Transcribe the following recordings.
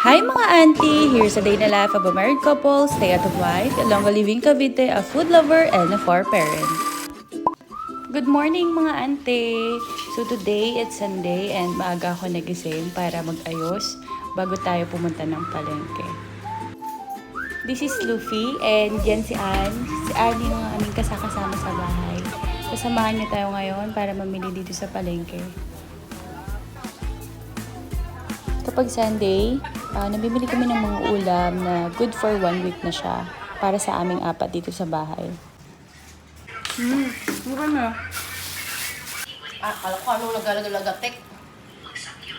Hi mga auntie! Here's a day in the life of a married couple, stay-at-home wife, a longer living Cavite, a food lover, and a four parent. Good morning mga auntie! So today it's Sunday and maaga ako nagising para mag-ayos bago tayo pumunta ng palengke. This is Luffy and yan si Ann. Si Ann yung aming kasama sa bahay. Kasamahan niyo tayo ngayon para mamili dito sa palengke. Kapag Sunday, nabibili kami ng mga ulam na good for 1 week na siya para sa aming apat dito sa bahay. Mura na. Kala ko ano lagalatek.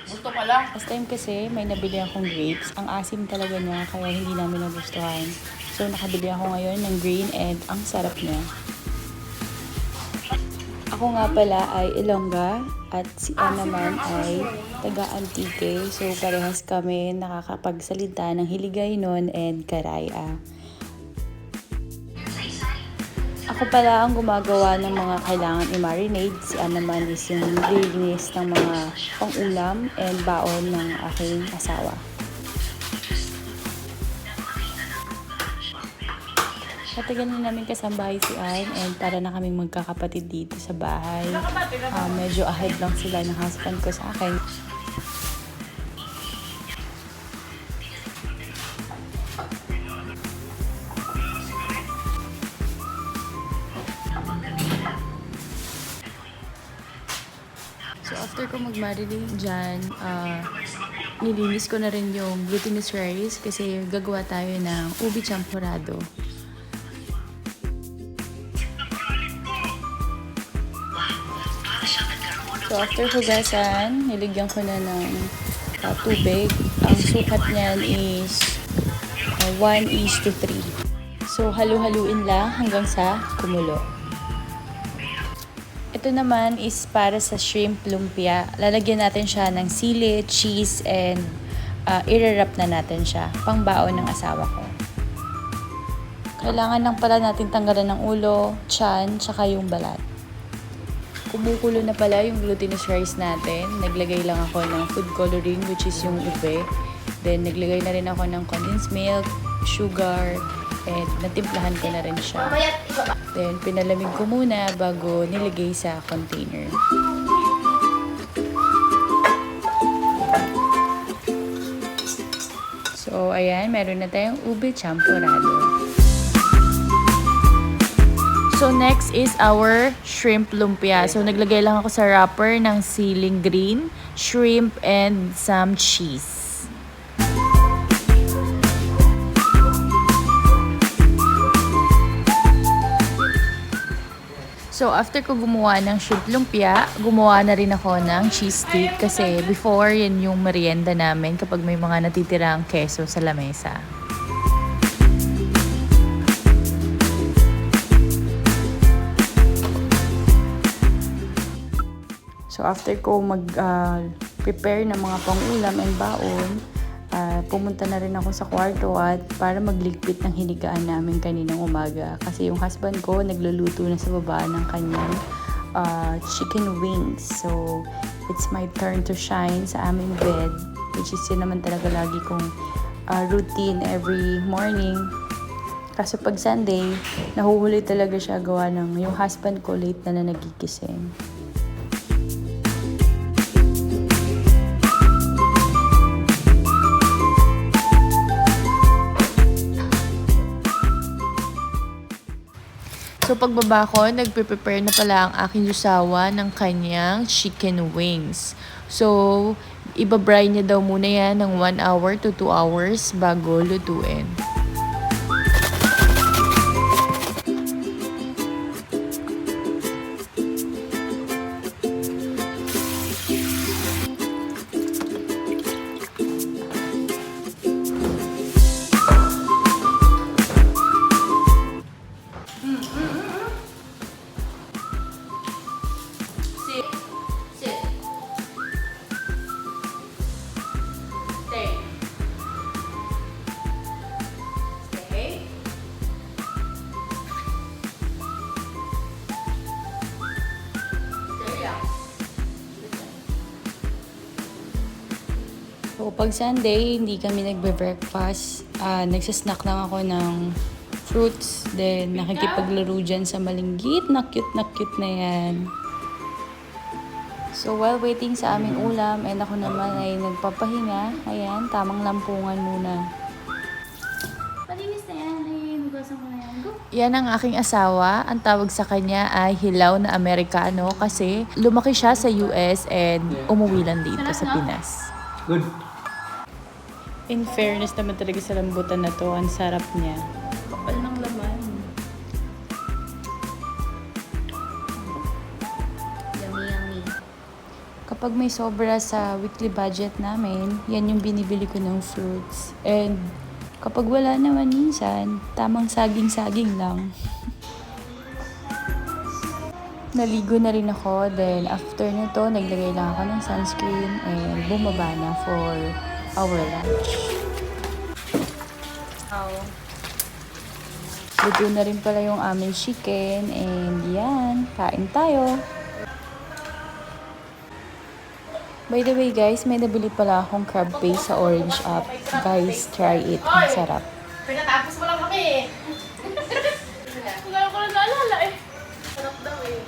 Gusto pala. Last time kasi may nabili akong grapes. Ang asim talaga niya kaya hindi namin nagustuhan. So nakabili ako ngayon ng green and ang sarap niya. Ako nga pala ay Ilongga at si Ann naman ay taga Antique. So parehas kami nakakapagsalita ng Hiligaynon and Karaya. Ako pala ang gumagawa ng mga kailangan i-marinate. Si Ann naman is yung naglilinis ng mga pang-ulam and baon ng aking asawa. Matagal na namin kasambahay si Ann and para na kaming magkakapatid dito sa bahay. Medyo ahead lang sila ng husband ko sa akin. So after ko mag-marinate dyan, nilinis ko na rin yung glutinous rice kasi gagawa tayo ng ubi champurado. So after hugasan, niligyan ko na ng tubig. Ang sukat niyan is 1:3. So halu-haluin lang hanggang sa kumulo. Ito naman is para sa shrimp lumpia. Lalagyan natin siya ng sili, cheese, and i-wrap na natin siya. Pangbaon ng asawa ko. Kailangan lang pala natin tanggalan ng ulo, tiyan, tsaka yung balat. Kumukulo na pala yung glutinous rice natin. Naglagay lang ako ng food coloring which is yung ube. Then naglagay na rin ako ng condensed milk, sugar, and natimplahan ko na rin siya. Then pinalamig ko muna bago nilagay sa container. So ayan, meron na tayong ube champurado. So next is our shrimp lumpia. So naglagay lang ako sa wrapper ng siling green, shrimp, and some cheese. So after ko gumawa ng shrimp lumpia, gumawa na rin ako ng cheese stick kasi before yan yung merienda namin kapag may mga natitirang keso sa lamesa. So after ko mag-prepare ng mga pang-ulam and baon, pumunta na rin ako sa kwarto at para magligpit ng hinigaan namin kaninang umaga. Kasi yung husband ko nagluluto na sa baba ng kanyang chicken wings. So it's my turn to shine sa aming bed, which is yun naman talaga lagi kong routine every morning. Kaso pag Sunday, nahuhuli talaga siya gawa ng yung husband ko late na nagigising. So pagbaba ko, nagpe-prepare na pala ang aking jusawa ng kanyang chicken wings. So, ibabray niya daw muna yan ng 1 hour to 2 hours bago lutuin. Pag Sunday, hindi kami nagbe-breakfast. Nagsasnack lang ako ng fruits. Then, nakikipaglaro dyan sa malinggit na cute na yan. So, while waiting sa aming ulam, and ako naman ay nagpapahinga. Ayan, tamang lampungan muna. Palinis na yan. Ay, nugasan ko na yan. Go. Yan ang aking asawa. Ang tawag sa kanya ay hilaw na Amerikano kasi lumaki siya sa US and umuwi lang dito sa Pinas. Good. In fairness naman talaga sa lambutan na to, ang sarap niya. Kapal ng laman. Yummy, yummy. Kapag may sobra sa weekly budget namin, yan yung binibili ko ng fruits. And kapag wala naman minsan, tamang saging-saging lang. Naligo na rin ako. Then after nito, naglagay lang ako ng sunscreen and bumaba na for our lunch. Luto na rin pala yung aming chicken and yan, kain tayo. By the way guys, may nabili pala akong crab paste sa Orange Up. Guys, try it. Ang sarap. Pinatapos mo lang kami eh. Ngayon ko lang naalala eh. Sarap daw eh.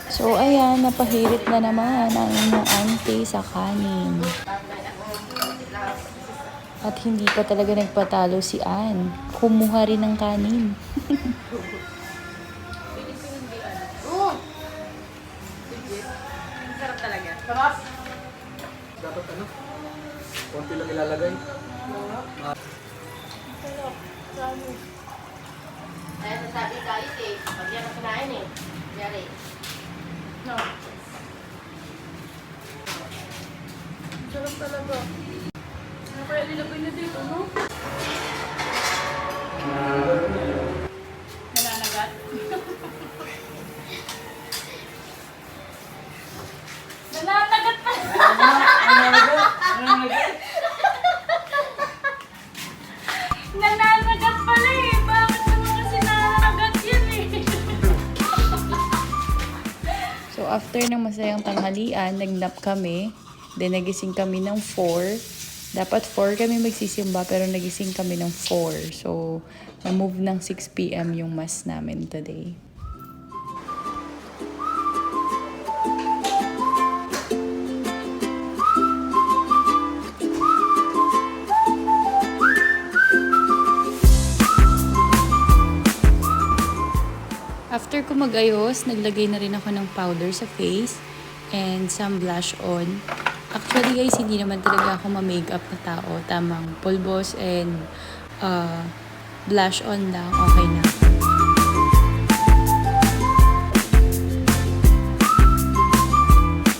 So ayan, napahirit na naman ang inyong auntie sa kanin. At hindi pa talaga nagpatalo si Ann. Kumuha rin ng kanin. Sarap talaga. Sarap. Dapat ano? Konti lang ilalagay. Kaya sasabi tayo eh. Pag yan ang kinain eh. Yari. No. Sarap talaga. Ano kaya nilagay na dito, no? Nananagat. Nananagat pa! Nananagat pala eh! Bakit naman kasi nananagat yan eh? So after ng masayang tanghalian, nagnap kami. Then nagising kami ng 4. Dapat 4 kami magsisimba pero nagising kami ng 4. So na-move ng 6 p.m. yung mass namin today. After ko mag-ayos, naglagay na rin ako ng powder sa face and some blush on. Actually guys, hindi naman talaga ako ma-makeup na tao. Tamang pulbos and blush on lang. Okay na.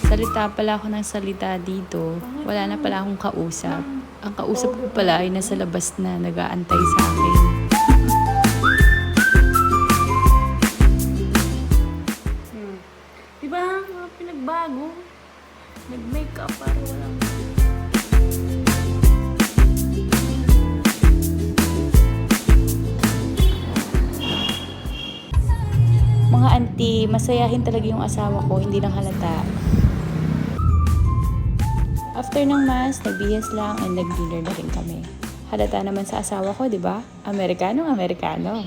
Salita pala ako ng salita dito. Wala na pala akong kausap. Ang kausap ko pala ay nasa labas na nag-aantay sa akin. Diba? Mga pinagbago. Nag-makeup para walang... Mga auntie, masayahin talaga yung asawa ko, hindi lang halata. After ng mass, nagbihis lang and nag-dinner na rin kami. Halata naman sa asawa ko, di ba? Amerikanong Amerikano.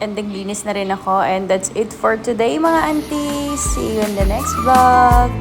And naglinis na rin ako and that's it for today mga auntie. See you in the next vlog.